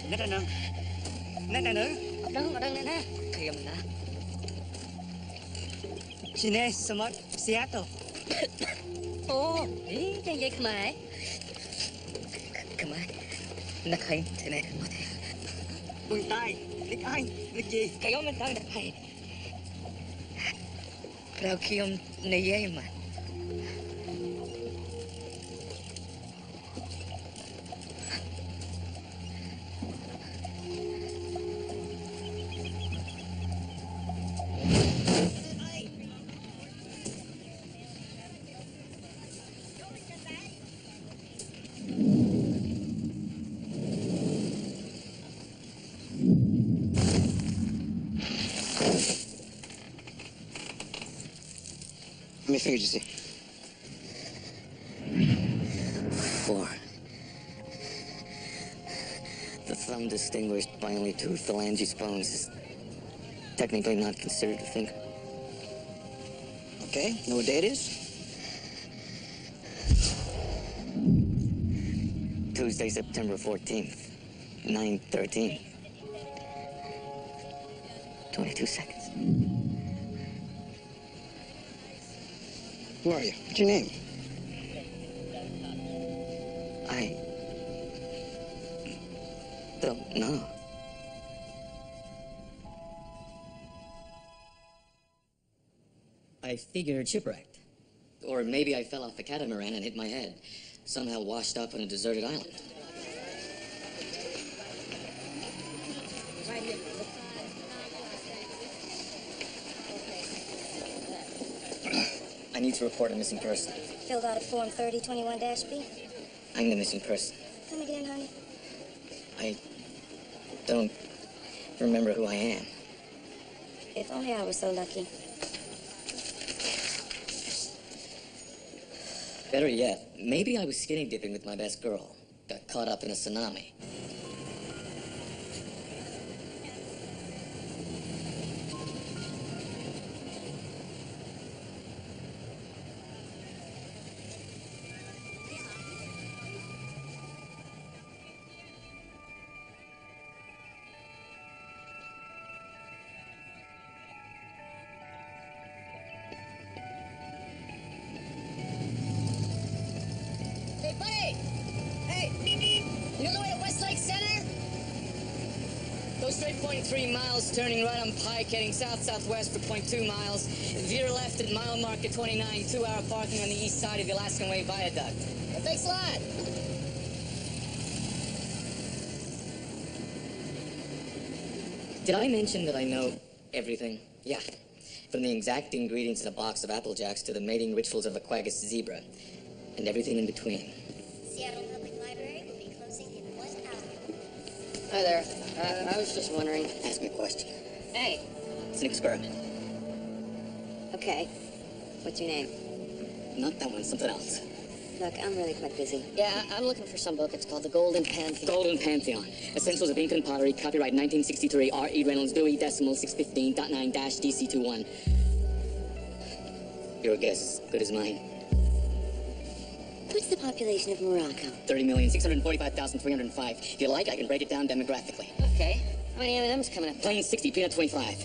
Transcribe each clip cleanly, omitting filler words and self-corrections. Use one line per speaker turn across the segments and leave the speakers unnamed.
Nét này nữ. Nét này nữ.
Ở đây nè ha.
Kìa mình đã. Chine, Samut, Seattle.
Ồ, ý, cái gì mà
Cầm ai? Nắc hay, thế này. Buông tay, nít ai, nít gì?
cái ôm bên tay đặt hay.
Rao khi ông này dây mà.
How many fingers you see?
4. The thumb distinguished by only 2 phalanges bones is technically not considered a finger.
Okay, know what day it is?
Tuesday, September 14th, 9:13. 22 seconds.
Who are you? What's your name?
I don't know. I figured shipwrecked. Or maybe I fell off the catamaran and hit my head. Somehow washed up on a deserted island. I need to report a missing person.
Filled out a form 3021-B.
I'm the missing person.
Come again, honey.
I don't remember who I am.
If only I were so lucky.
Better yet, maybe I was skinny dipping with my best girl. Got caught up in a tsunami.
Hey, buddy!
straight 0.3 miles, turning right on Pike, heading south-southwest for 0.2 miles. Veer left at mile marker 29, 2-hour parking on the east side of the Alaskan Way Viaduct. Well, thanks a lot. Did I mention that I know everything? Yeah. From the exact ingredients in a box of Apple Jacks to the mating rituals of a quaggas zebra. And everything in between.
Seattle Public Library will be closing in 1 hour.
Hi there. I was just wondering.
Ask me a question.
Hey.
It's an experiment.
Okay. What's your name?
Not that one, something else.
Look, I'm really quite busy. Yeah, I'm looking for some book. It's called The Golden Pantheon.
Golden Pantheon. Essentials of Ink and Pottery. Copyright 1963. R.E. Reynolds, Dewey, decimal 615.9-DC21. Your guess is as good as mine.
What's the population of Morocco?
30,645,305. If you like, I can break it down demographically.
Okay. How many M&M's coming up?
Plain 60, peanut 25.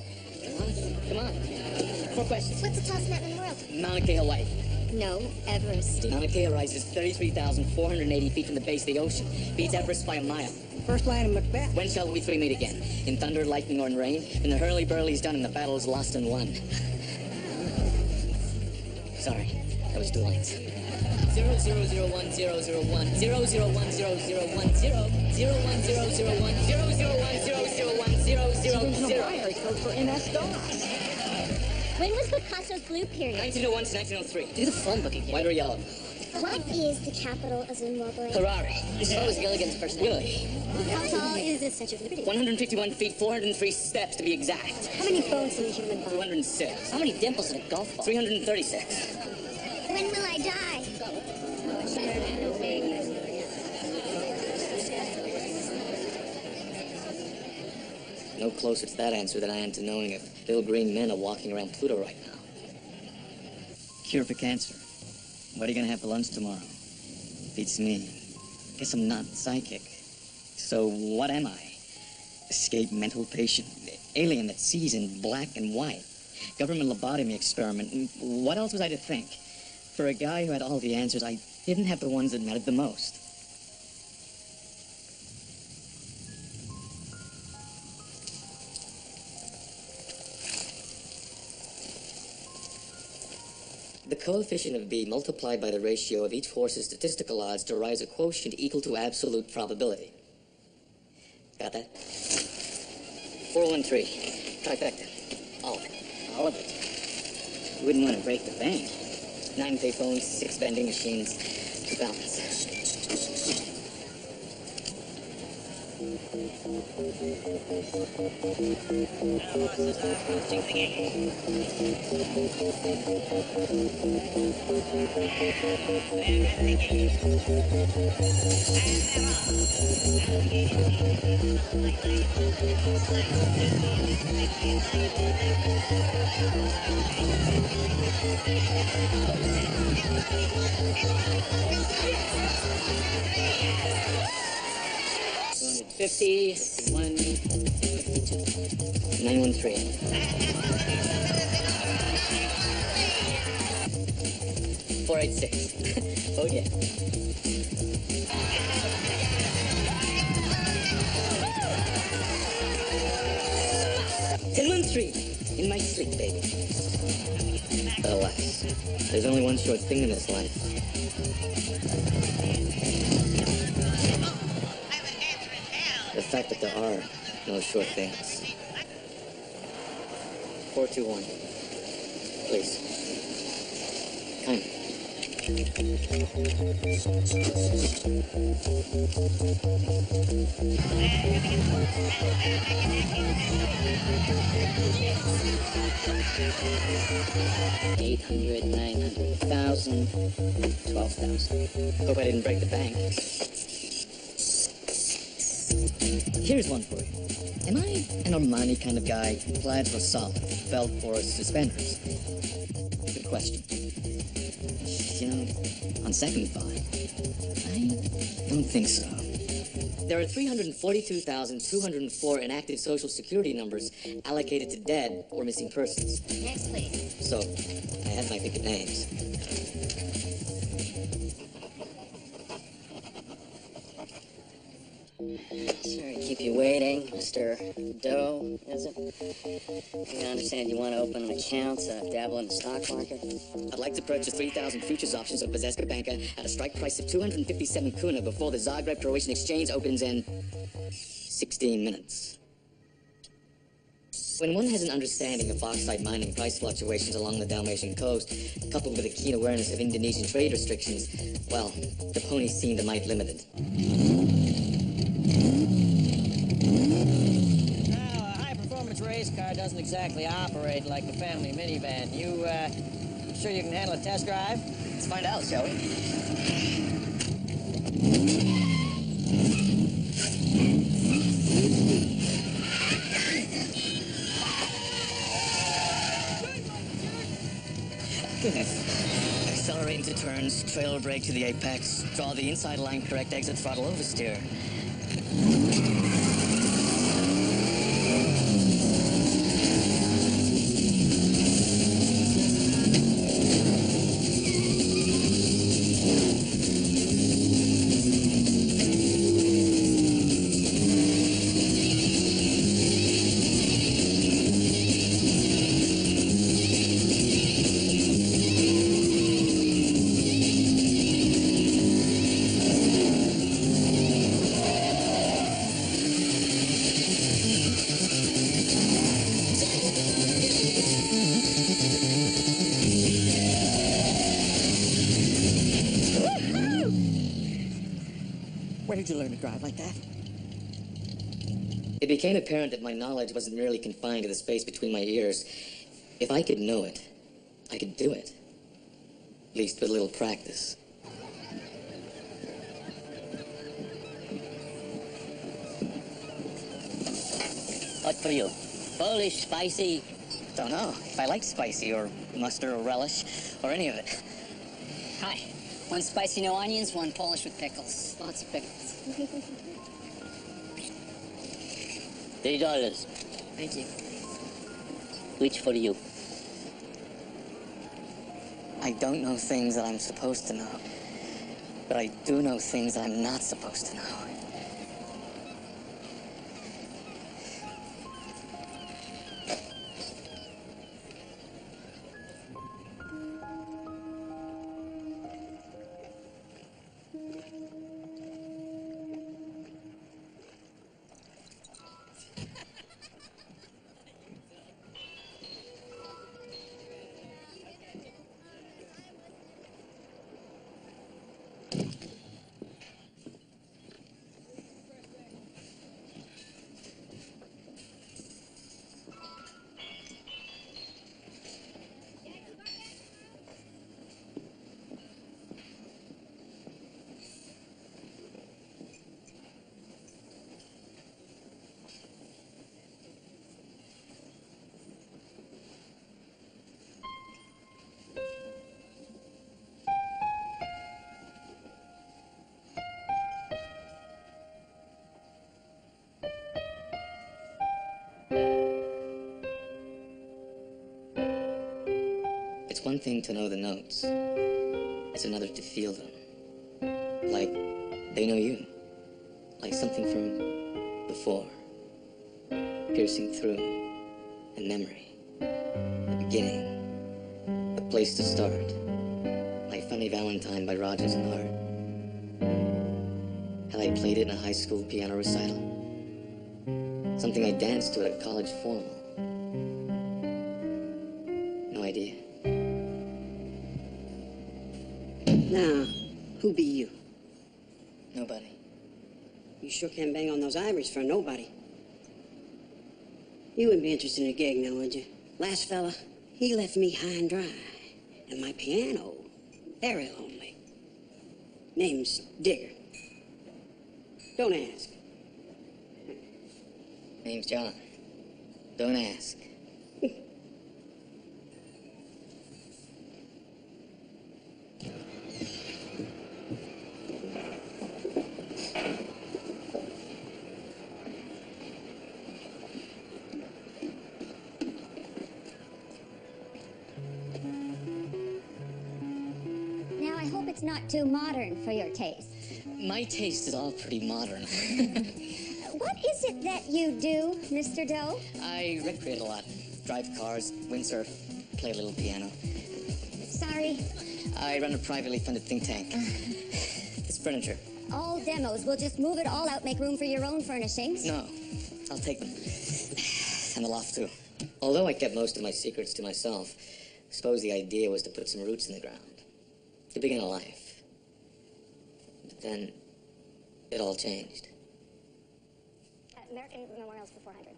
Come on. 4 questions.
What's the tallest mountain in the world?
Mauna Kea, Hawaii.
No, Everest.
Mauna Kea rises 33,480 feet from the base of the ocean. Beats Everest by a mile.
First line of Macbeth.
When shall we three meet again? In thunder, lightning, or in rain? When the hurly-burly's done and the battle's lost and won. Sorry, that was 2 lines. 0001001 001 0010010 01001 0010010
code for MS-DOS.
When was Picasso's blue period?
1901 to 1903.
Do the phone book again.
White or yellow?
What is the capital of Zimbabwe?
Harare.
What was Gilligan's first name?
Willie.
How tall is the Statue of Liberty?
151 feet, 403 steps to be exact.
How many bones in the human body?
206.
How many dimples in a golf ball?
336.
When will I die?
No closer to that answer than I am to knowing if little green men are walking around Pluto right now. Cure for cancer. What are you gonna have for lunch tomorrow? Beats me. Guess I'm not psychic. So what am I? Escape mental patient, alien that sees in black and white, government lobotomy experiment. What else was I to think? For a guy who had all the answers, I didn't have the ones that mattered the most. The coefficient of B multiplied by the ratio of each force's statistical odds derives a quotient equal to absolute probability. Got that? 413. Trifecta. All of it.
All of it.
You wouldn't want to break the bank. 9 payphones, 6 vending machines, 2 fountains. $50, 152, 913. 486. Oh yeah. $1013. In my sleep, baby. But alas, there's only one short thing in this life. The fact that there are no short things. 421. Please. Kindly. $800, $900, $1,000, $12,000. Hope I didn't break the bank. Here's one for you. Am I an Armani kind of guy? Plaids were solid, belt or suspenders? Good question. You know, on second thought, I don't think so. There are 342,204 inactive Social Security numbers allocated to dead or missing persons.
Next, please.
So, I had my pick of names.
Sorry, keep keep you waiting, Mr. Doe, is it? I understand you want to open an account, dabble in the stock market.
I'd like to purchase 3,000 futures options of Bazeska Banka at a strike price of 257 kuna before the Zagreb Croatian Exchange opens in 16 minutes. When one has an understanding of bauxite mining price fluctuations along the Dalmatian coast, coupled with a keen awareness of Indonesian trade restrictions, well, the ponies seemed a mite limited.
Now, a high-performance race car doesn't exactly operate like a family minivan. You sure you can handle a test drive?
Let's find out, shall we? Accelerate into turns, trailer brake to the apex, draw the inside line correct exit throttle oversteer.
Where did you learn to drive like that?
It became apparent that my knowledge wasn't merely confined to the space between my ears. If I could know it, I could do it. At least with a little practice.
What for you? Polish, spicy?
Don't know if I like spicy or mustard or relish or any of it.
Hi. One spicy, no onions, one Polish with pickles. Lots of pickles.
$3.
Thank you.
Which for you?
I don't know things that I'm supposed to know, but I do know things that I'm not supposed to know. It's one thing to know the notes. It's another to feel them. Like they know you. Like something from before. Piercing through. A memory. A beginning. A place to start. Like Funny Valentine by Rogers and Hart. How I played it in a high school piano recital. Something I danced to at a college formal. No idea.
Now, who be you?
Nobody.
You sure can't bang on those ivories for nobody. You wouldn't be interested in a gig now, would you? Last fella, he left me high and dry. And my piano, very lonely. Name's Digger. Don't ask.
Name's John. Don't ask.
Now, I hope it's not too modern for your taste.
My taste is all pretty modern.
What is it that you do, Mr. Doe?
I recreate a lot. Drive cars, windsurf, play a little piano.
Sorry.
I run a privately funded think tank. It's furniture.
All demos. We'll just move it all out, make room for your own furnishings.
No, I'll take them. And the loft, too. Although I kept most of my secrets to myself, suppose the idea was to put some roots in the ground. To begin a life. But then, it all changed.
American Memorials for 400.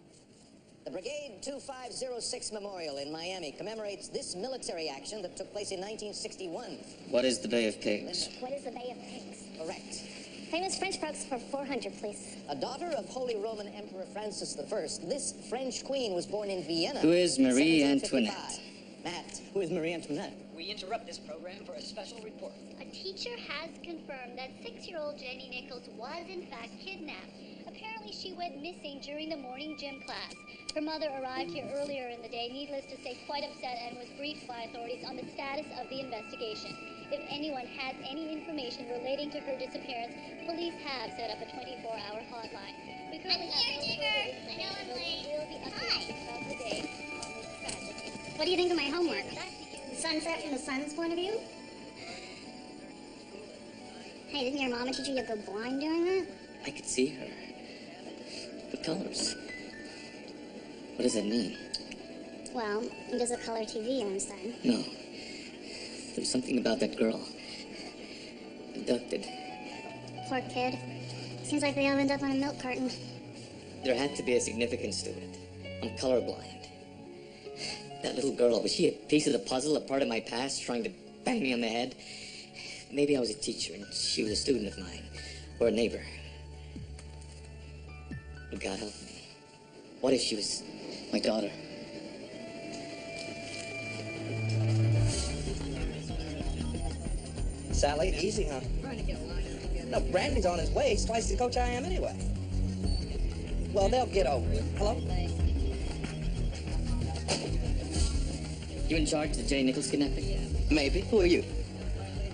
The Brigade 2506 Memorial in Miami commemorates this military action that took place in 1961.
What is the Bay of Pigs?
What is the Bay of Pigs?
Correct.
Famous French folks for 400, please.
A daughter of Holy Roman Emperor Francis I, this French queen was born in Vienna.
Who is Marie
1755.
Antoinette?
Matt, who is Marie Antoinette?
We interrupt this program for a special report.
A teacher has confirmed that 6-year-old Jenny Nichols was in fact kidnapped. Apparently she went missing during the morning gym class. Her mother arrived here earlier in the day, needless to say quite upset, and was briefed by authorities on the status of the investigation. If anyone has any information relating to her disappearance, police have set up a 24-hour hotline. We currently have no further
I know I'm late.
will be updated throughout the day on this tragedy.
What do you think of my homework? Sunset from the sun's point of view? Hey, didn't your mama teach you to go blind doing that?
I could see her. The colors. What does that mean?
Well, it does a color TV, Einstein.
No. There's something about that girl. Abducted.
Poor kid. Seems like they all end up on a milk carton.
There had to be a significance to it. I'm colorblind. That little girl, was she a piece of the puzzle, a part of my past, trying to bang me on the head? Maybe I was a teacher and she was a student of mine, or a neighbor. But God help me. What if she was my daughter?
Sally, easy, huh? No, Brandy's on his way. He's twice the coach I am anyway. Well, they'll get over it. Hello?
You in charge of the Jenny Nichols kidnapping?
Maybe. Who are you?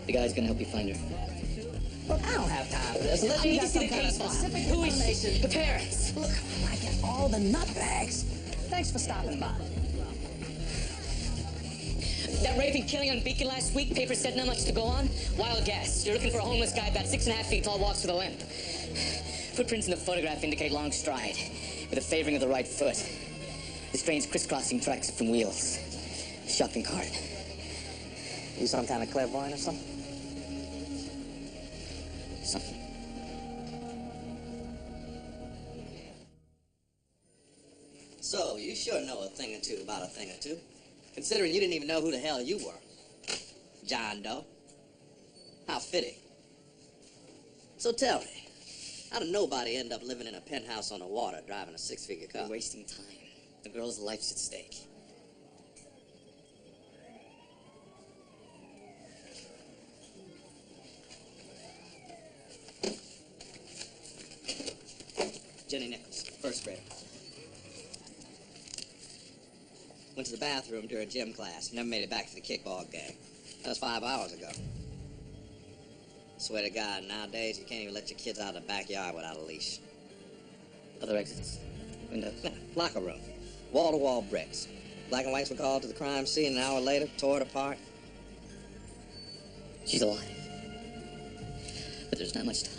The guy's gonna help you find her.
Look, I don't have time for this. Unless you got some kind of specific information.
The parents.
Look, I get all the nutbags. Thanks for stopping by.
That rape and killing on Beacon last week, paper said not much to go on. Wild guess. You're looking for a homeless guy about 6.5 feet tall, walks with a limp. Footprints in the photograph indicate long stride, with a favoring of the right foot. The strange crisscrossing tracks from wheels. Shopping cart.
You some kind of clairvoyant or something?
Something.
So, you sure know a thing or two about a thing or two. Considering you didn't even know who the hell you were. John Doe. How fitting. So tell me, how did nobody end up living in a penthouse on the water, driving a 6-figure car?
You're wasting time. The girl's life's at stake.
Jenny Nichols, first grader. Went to the bathroom during gym class. Never made it back to the kickball game. That was 5 hours ago. Swear to God, nowadays you can't even let your kids out of the backyard without a leash.
Other exits. Windows.
Nah, locker room. Wall-to-wall bricks. Black and whites were called to the crime scene an hour later, tore it apart.
She's alive. But there's not much time.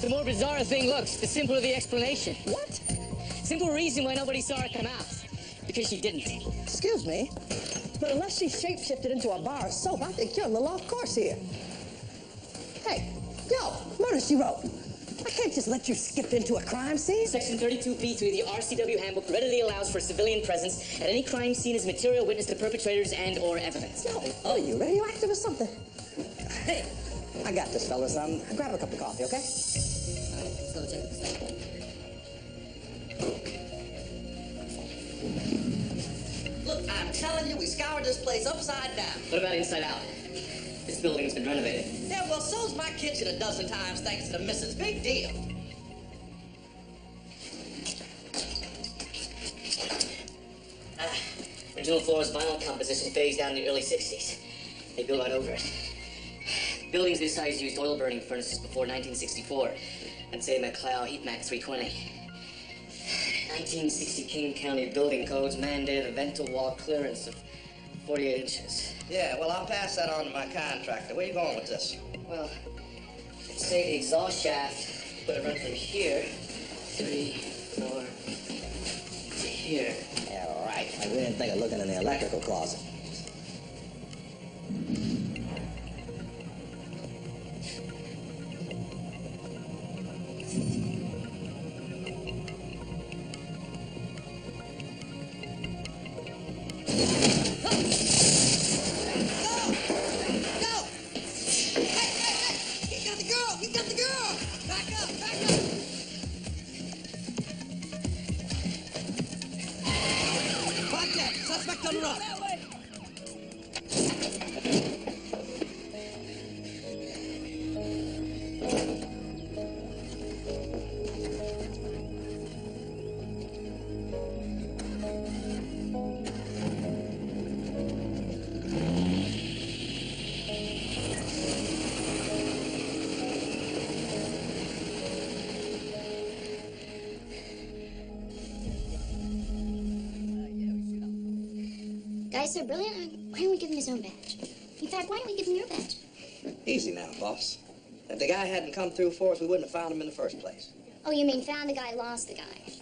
The more bizarre a thing looks, the simpler the explanation.
What?
Simple reason why nobody saw her come out. Because she didn't.
Excuse me, but unless she shapeshifted into a bar of soap, I think you're a little off course here. Hey, yo, murder she wrote. I can't just let you skip into a crime scene.
Section 32B3 of the RCW handbook readily allows for civilian presence at any crime scene as material witness to perpetrators and or evidence.
Yo, are you radioactive or something? Hey, I got this, fellas. Grab a cup of coffee, okay?
Let's go check this out.
Look, I'm telling you, we scoured this place upside down.
What about inside out? This building's been renovated.
Yeah, well, so's my kitchen a dozen times thanks to the missus. Big deal. Original floor's vinyl composition phased out in the early 60s. They built right over it.
Buildings this size used oil-burning furnaces before 1964. And say McLeod Heat Mac 320. 1960 King County building codes mandated a vent-to wall clearance of 48 inches.
Yeah, well, I'll pass that on to my contractor. Where you going with this?
Well, say the exhaust shaft would have run from here, 3, 4, to here.
Yeah, right. Like we didn't think of looking in the electrical closet.
Guys so brilliant, why don't we give him his own badge? In fact, why don't we give him your badge?
Easy now, boss. If the guy hadn't come through for us, we wouldn't have found him in the first place.
Oh, you mean found the guy, lost the guy?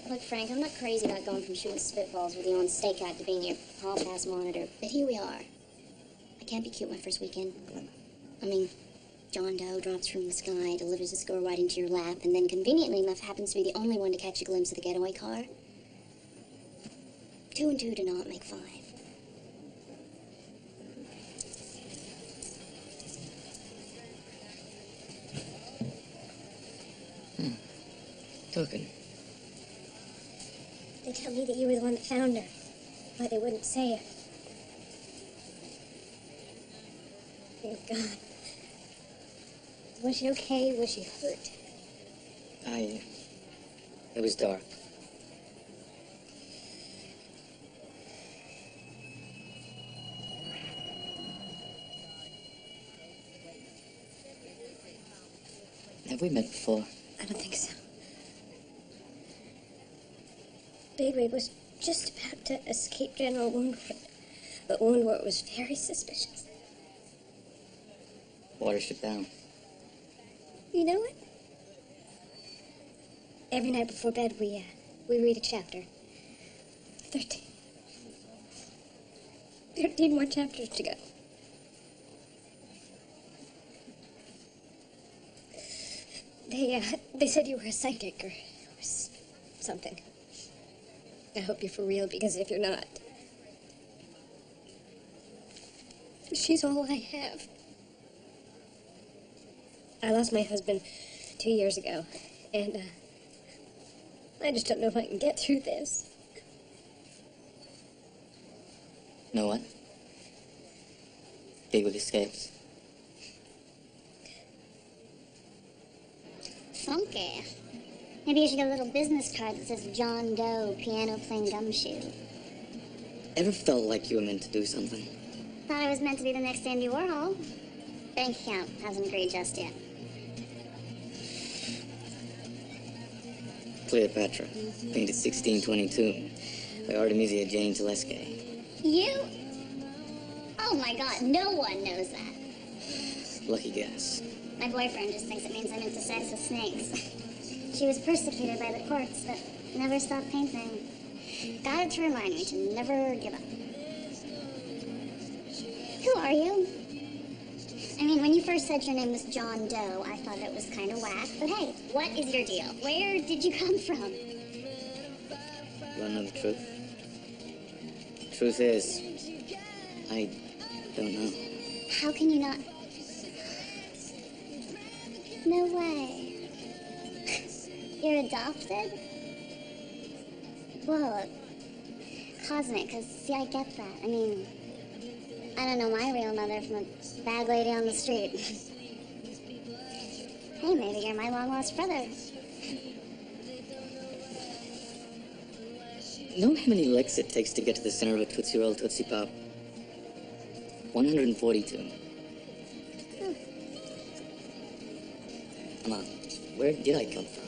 Look, Frank, I'm not crazy about going from shooting spitballs with you on stakeout to being your hall pass monitor, but here we are. I can't be cute my first weekend. I mean, John Doe drops from the sky, delivers a score right into your lap, and then conveniently enough happens to be the only one to catch a glimpse of the getaway car. 2 and 2 do not make 5.
Token.
They tell me that you were the one that found her. Why they wouldn't say it. Oh, God. Was she okay? Was she hurt?
It was dark. Have we met before?
I don't think so. Baby was just about to escape General Woundwort, but Woundwort was very suspicious.
Watership down.
You know what? Every night before bed, we read a chapter. 13. 13 more chapters to go. They said you were a psychic or something. I hope you're for real, because if you're not, she's all I have. I lost my husband 2 years ago, and I just don't know if I can get through this.
Know what? Bigwig escapes.
Funky. Maybe you should get a little business card that says John Doe, piano playing gumshoe.
Ever felt like you were meant to do something?
Thought I was meant to be the next Andy Warhol. Bank account hasn't agreed just yet.
Cleopatra, painted 1622 by Artemisia Jane Teleski.
You? Oh my God, no one knows that.
Lucky guess.
My boyfriend just thinks it means I'm into sex with snakes. She was persecuted by the courts, but never stopped painting. Got it to remind me to never give up. Who are you? I mean, when you first said your name was John Doe, I thought it was kind of whack. But hey, what is your deal? Where did you come from?
You want to know the truth? Truth is, I don't know.
How can you not? No way. You're adopted? Whoa. Cosmic, because, see, I get that. I mean, I don't know my real mother from a bad lady on the street. Hey, maybe you're my long-lost brother.
Know how many licks it takes to get to the center of a Tootsie Roll Tootsie Pop? 142. Come on, where did I come from?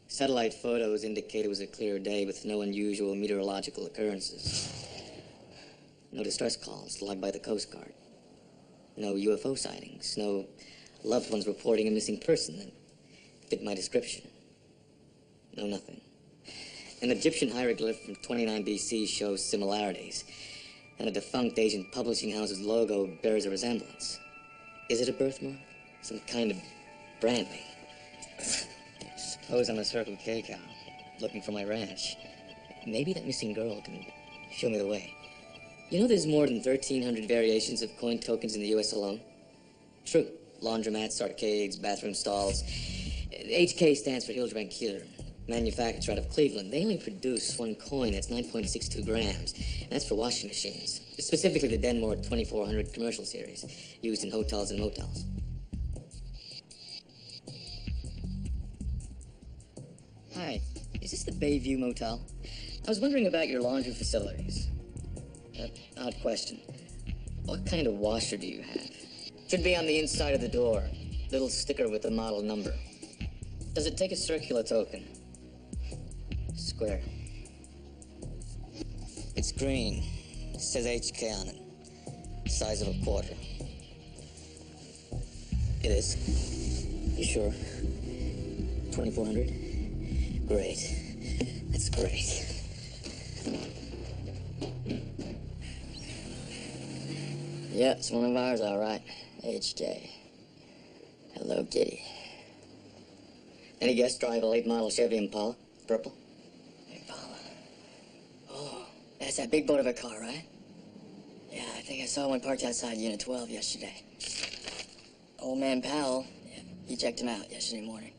Satellite photos indicate it was a clear day with no unusual meteorological occurrences. No distress calls logged by the Coast Guard. No UFO sightings. No loved ones reporting a missing person that fit my description. No nothing. An Egyptian hieroglyph from 29 BC shows similarities, and a defunct Asian publishing house's logo bears a resemblance. Is it a birthmark? Some kind of branding? Suppose I'm a Circle K cow, looking for my ranch. Maybe that missing girl can show me the way. You know there's more than 1,300 variations of coin tokens in the U.S. alone? True. Laundromats, arcades, bathroom stalls. HK stands for Hildebrand Keeler. Manufacturer out of Cleveland. They only produce one coin that's 9.62 grams. And that's for washing machines. Specifically the Denmore 2400 commercial series, used in hotels and motels. Hi, is this the Bayview Motel? I was wondering about your laundry facilities. Odd question. What kind of washer do you have? Should be on the inside of the door. Little sticker with the model number. Does it take a circular token? Square. It's green. It says HK on it. Size of a quarter. It is. You sure? 2,400? Great. That's great. Yeah, it's one of ours, all right. HJ. Hello, Kitty. Any guess drive a late model Chevy Impala? Purple? Impala. Oh, that's that big boat of a car, right? Yeah, I think I saw one parked outside Unit 12 yesterday. Old man Powell, yeah, he checked him out yesterday morning.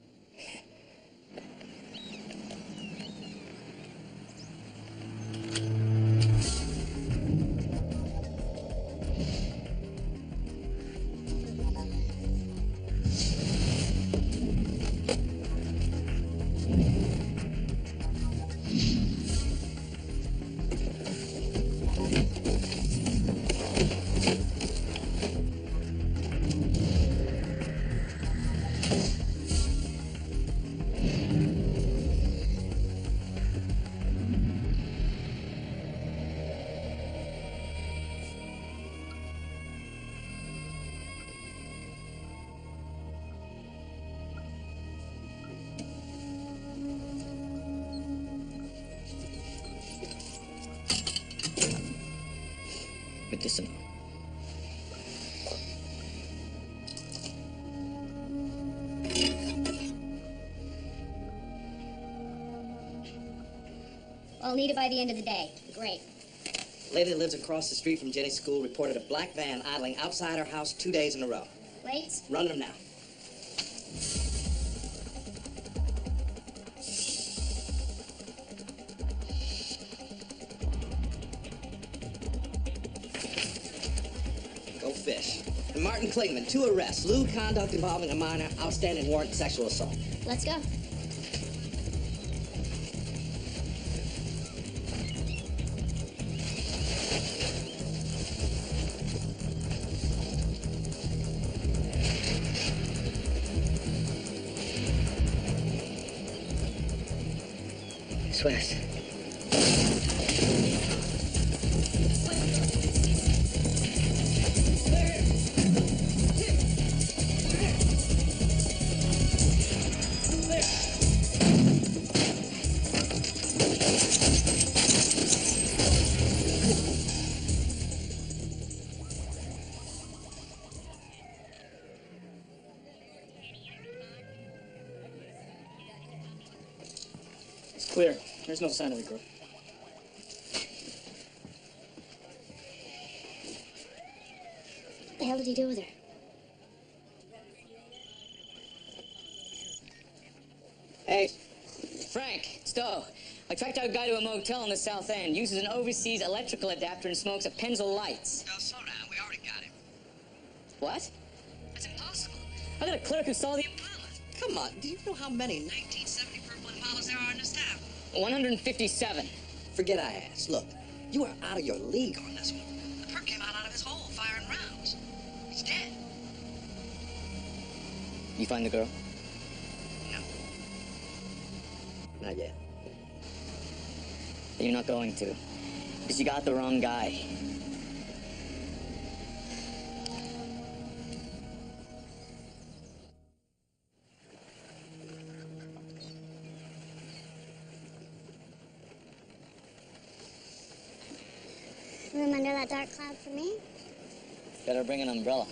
Medicinal.
I'll need it by the end of the day. Great.
Lady that lives across the street from Jenny's school reported a black van idling outside her house 2 days in a row.
Plates?
Running them now. Go fish. And Martin Klingman, 2 arrests. Lewd conduct involving a minor, outstanding warrant, sexual assault.
Let's go.
West.
It's clear. There's no sign of the girl.
What the hell did he do with her?
Hey, Frank, Stowe. I tracked out a guy to a motel in the South End. Uses an overseas electrical adapter and smokes a Pennzoil Lights.
No, slow down. We already got him.
What?
That's impossible.
I got a clerk who saw the Impala.
Come on. Do you know how many 1970 purple Impalas there are in this town?
157.
Forget I asked. Look, you are out of your league on this one. The perp came out of his hole firing rounds. He's dead.
You find the girl?
Not yet.
You're not going to. Because you got the wrong guy.
Room under that dark cloud for me?
Better bring an umbrella.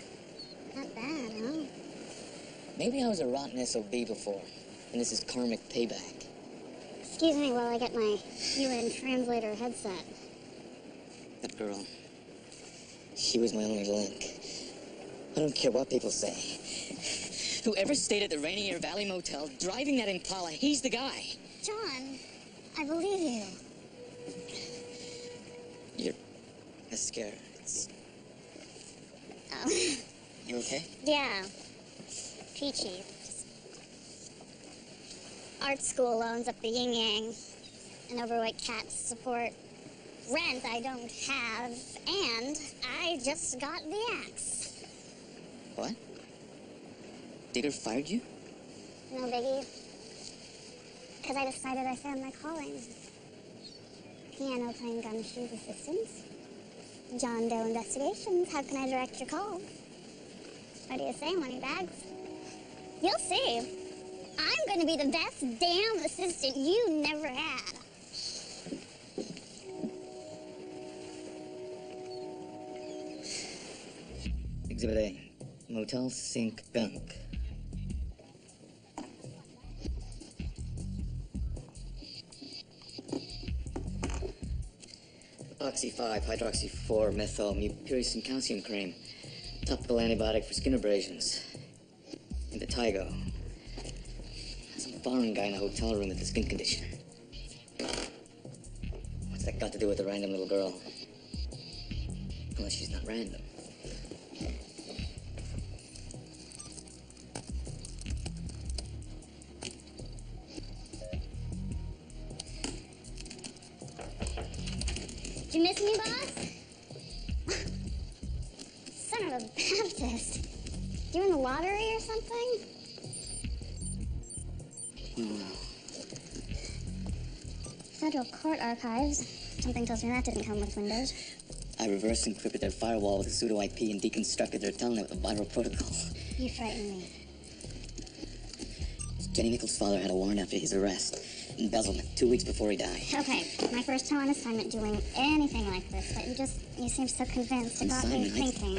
Not bad, huh?
Maybe I was a rotten SOB before, and this is karmic payback.
Excuse me while I get my UN translator headset.
That girl, she was my only link. I don't care what people say. Whoever stayed at the Rainier Valley Motel driving that Impala, he's the guy.
John, I believe you.
You're scared. It's...
Oh.
You okay?
Yeah. Peachy. Just art school loans up the yin-yang. An overweight cat to support. Rent I don't have. And I just got the axe.
What? Digger fired you?
No biggie. Because I decided I found my calling. Piano playing gumshoes assistance. John Doe investigations. How can I direct your call? What do you say, Moneybags? You'll see. I'm going to be the best damn assistant you never had.
Exhibit A. Motel sink gunk. Oxy 5, hydroxy 4, methyl, mupiricin calcium cream. Topical antibiotic for skin abrasions. And the Tygo. Some foreign guy in a hotel room with a skin condition. What's that got to do with the random little girl? Unless she's not random.
Did you miss me, boss? Son of a Baptist. You in the lottery or something?
No.
Federal court archives. Something tells me that didn't come with Windows.
I reverse encrypted their firewall with a pseudo IP and deconstructed their telnet with a viral protocol.
You frighten me.
Jenny Nichols' father had a warrant after his arrest. Embezzlement, 2 weeks before he died.
Okay, my first time on assignment doing anything like this, but you seem so convinced. It got me thinking.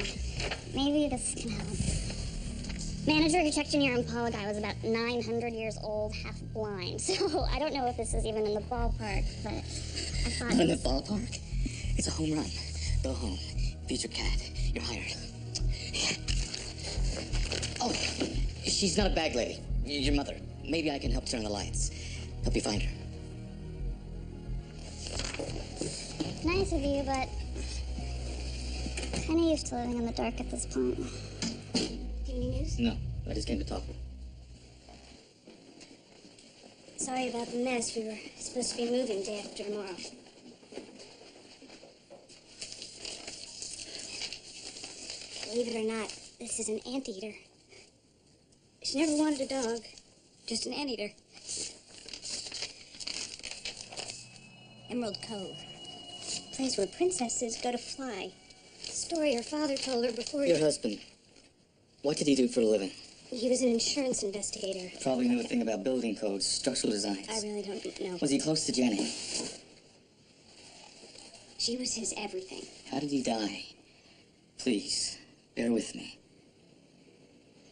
Maybe this can help. Manager who checked in your Impala guy was about 900 years old, half blind. So I don't know if this is even in the ballpark, but I thought...
Not in the ballpark? It's a home run. Go home. Feed your cat. You're hired. Oh, she's not a bag lady. Your mother. Maybe I can help turn the lights. Help you find her.
Nice of you, but kind of used to living in the dark at this point. Any news?
No, I just came to talk.
Sorry about the mess. We were supposed to be moving day after tomorrow. Believe it or not, this is an anteater. She never wanted a dog, just an anteater. Emerald Cove. Place where princesses go to fly. Story her father told her before
Your husband. What did he do for a living?
He was an insurance investigator.
Probably knew a thing about building codes, structural designs.
I really don't know.
Was he close to Jenny?
She was his everything.
How did he die? Please, bear with me.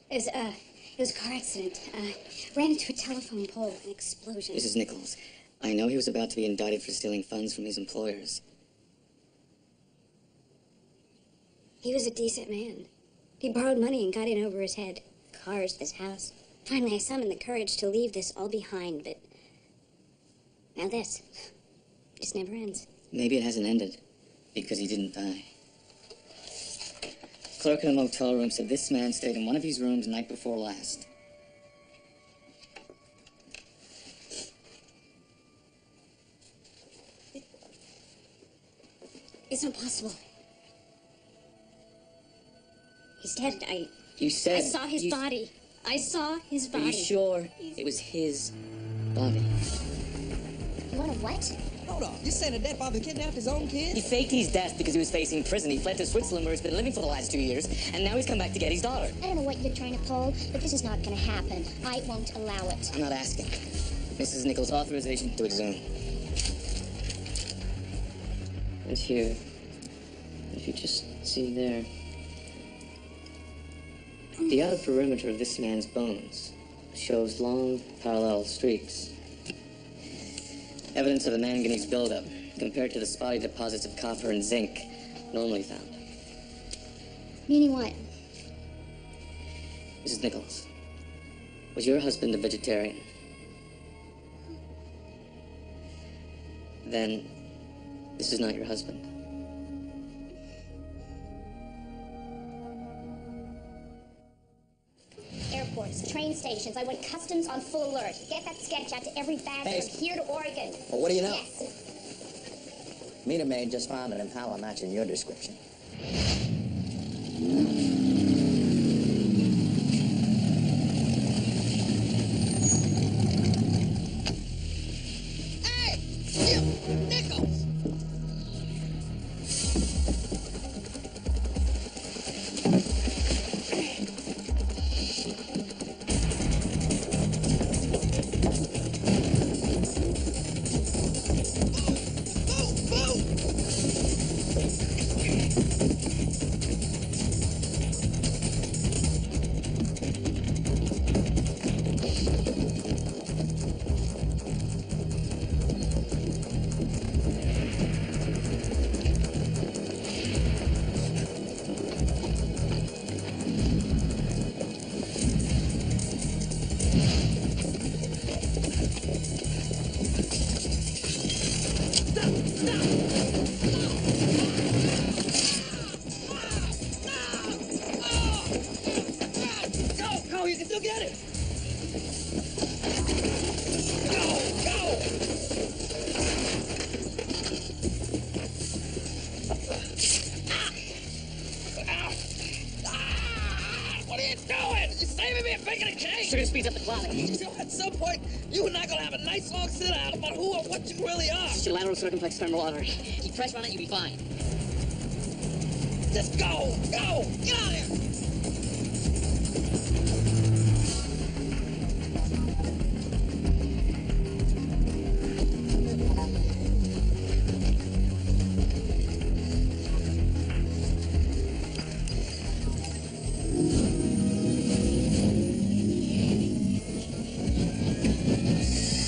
It was a car accident. Ran into a telephone pole, an explosion.
Mrs. Nichols, I know he was about to be indicted for stealing funds from his employers.
He was a decent man. He borrowed money and got in over his head. Cars, this house. Finally, I summoned the courage to leave this all behind, but... now this. Just never ends.
Maybe it hasn't ended, because he didn't die. Clerk in the motel room said this man stayed in one of these rooms night before last.
It's not possible. He's dead.
You said...
I saw his body. I saw his
Are
body.
you sure it was his body?
You want to what?
Hold on. You saying that that father kidnapped his own
He
kid?
faked his death because he was facing prison. He fled to Switzerland where he's been living for the last 2 years, and now he's come back to get his daughter.
I don't know what you're trying to pull, but this is not going to happen. I won't allow it.
I'm not asking. Mrs. Nichols' authorization to exhume. And here, if you just see there, the outer perimeter of this man's bones shows long, parallel streaks. Evidence of a manganese buildup compared to the spotty deposits of copper and zinc normally found.
Meaning what?
Mrs. Nichols, was your husband a vegetarian? Then this is not your husband.
Airports, train stations. I want customs on full alert. Get that sketch out to every bastard
Hey.
here to Oregon.
Well, what do you know?
Yes.
Meter maid just found an Impala matching your description.
Hey! Jim Nichols! Go, you can still get it. Go! What are you doing? You're saving me and baking a cake.
Sugar speeds up the clock.
At some point, you and I gonna have a nice long sit down about who or what you really are.
It's your lateral circumflex femoral artery. Keep pressure on it, you'll be fine.
Just go! Go! Get out of here!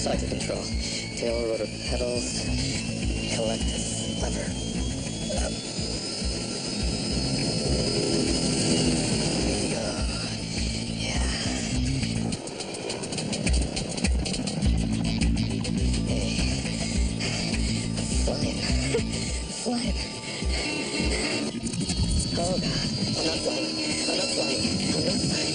Selective control. Tail rotor pedals. Collective lever. Flying. Oh, God. I'm not flying. I'm not flying. I'm not flying.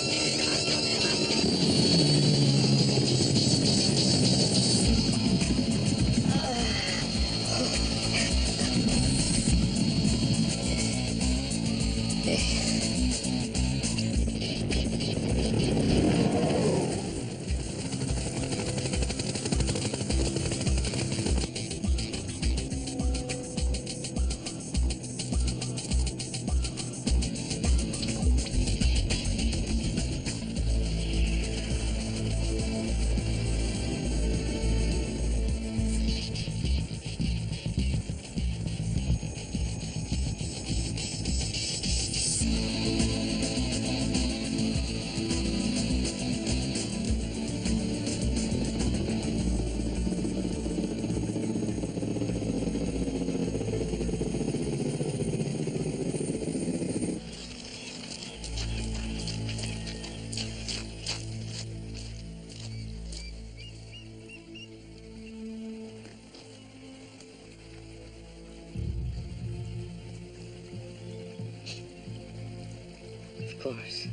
Of course.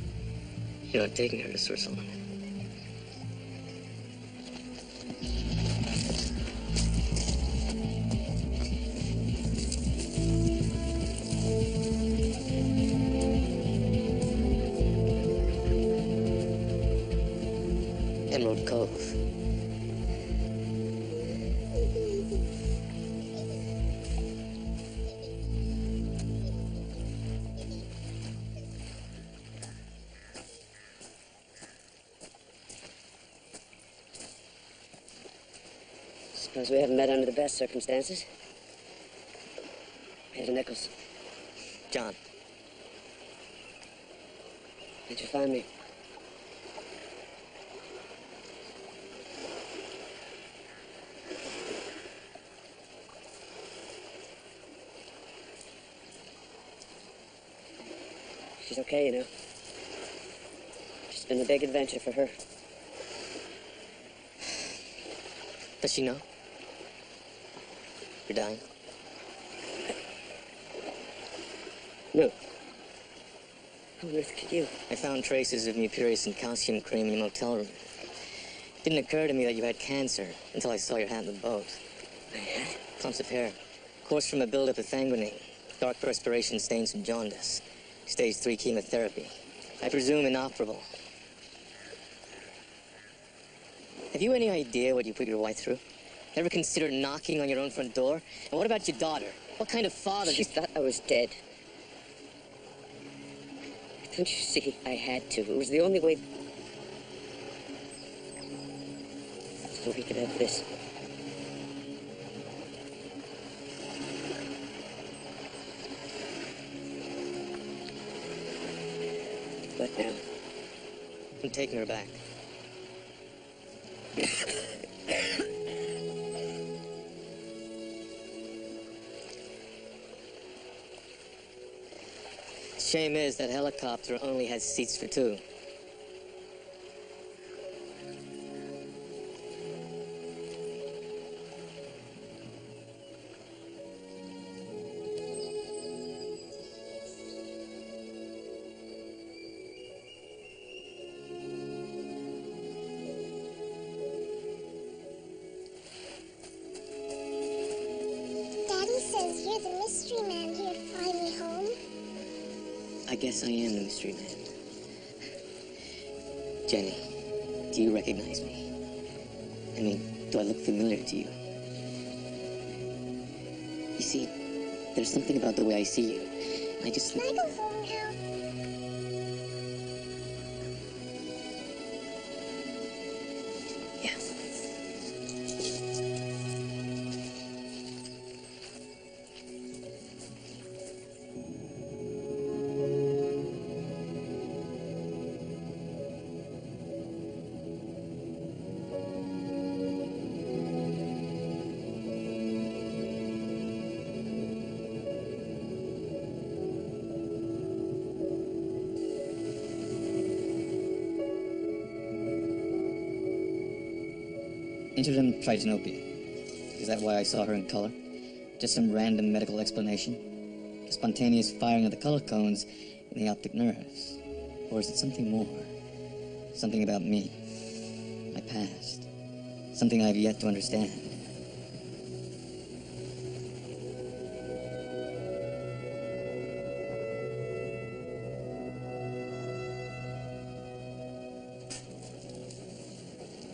You're not taking her to Switzerland.
Emerald Cove.
Suppose we haven't met under the best circumstances. Ada Nichols.
John.
Did you find me? She's okay, you know. It's been a big adventure for her.
Does she know? You're dying?
No. How on earth could you?
I found traces of mupirus and calcium cream in your motel room. It didn't occur to me that you had cancer until I saw your hat in the boat.
My hat?
Clumps of hair. Course from a buildup of sanguinine. Dark perspiration stains from jaundice. Stage 3 chemotherapy. I presume inoperable. Have you any idea what you put your wife through? Ever considered knocking on your own front door? And what about your daughter? What kind of father...
She thought I was dead. Don't you see? I had to. It was the only way... so we could have this. What now?
I'm taking her back. Shame is that helicopter only has seats for two.
Daddy says you're the mystery man here to find me home.
I guess I am the mystery man. Jenny, do you recognize me? I mean, do I look familiar to you? You see, there's something about the way I see you. I just...
Can I go home now?
Yeah. Interim tritanopia. Is that why I saw her in color? Just some random medical explanation? The spontaneous firing of the color cones in the optic nerves? Or is it something more? Something about me, my past, something I've yet to understand?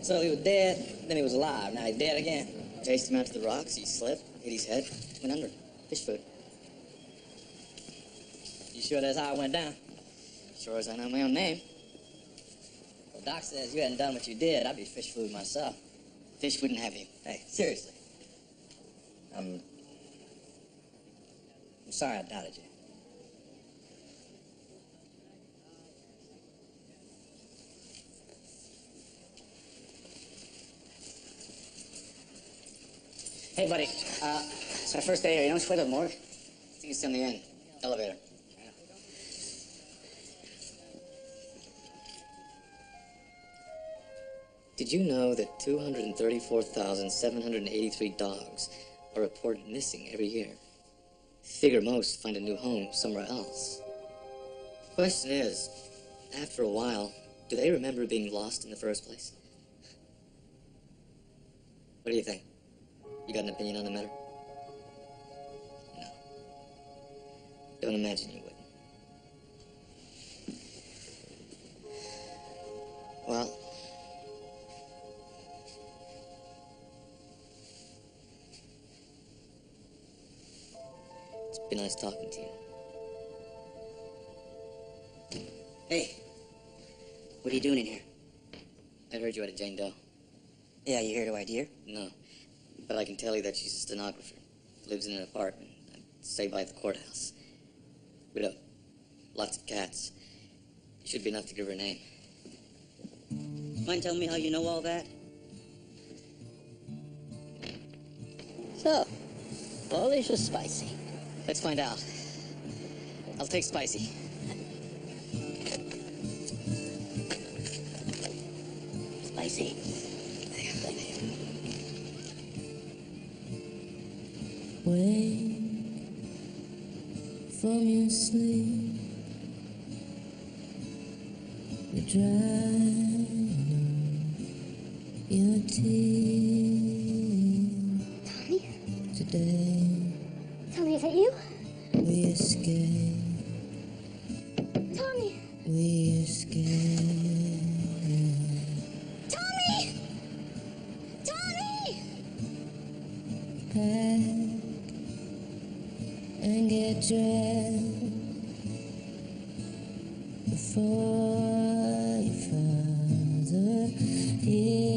So he was dead, then he was alive. Now he's dead again.
Chased him out to the rocks, he slipped, hit his head, went under. Fish food.
You sure that's how it went down?
Sure as I know my own name.
Well, Doc says you hadn't done what you did. I'd be fish food myself.
Fish wouldn't have you.
Hey, seriously. I'm sorry I doubted you.
Hey, buddy. It's our first day here. You know which way to the morgue?
I think it's on the end. Elevator. Did you know that 234,783 dogs are reported missing every year? Figure most find a new home somewhere else. Question is, after a while, do they remember being lost in the first place? What do you think? You got an opinion on the matter? No. Don't imagine you would. Well, nice talking to you.
Hey, what are you doing in here?
I heard you had a Jane Doe.
Yeah, you here to ID her?
No, but I can tell you that she's a stenographer. Lives in an apartment. Stay by the courthouse. Widow. Lots of cats. Should be enough to give her a name.
Mind telling me how you know all that?
So, Polish or spicy? Let's find out. I'll take spicy. Spicy.
Wake from your sleep, you dry your tears.
Tommy?
Today
Tommy, is that you?
we escape,
Tommy!
we escape.
Tommy! Tommy!
Pack and get dressed before your father hears.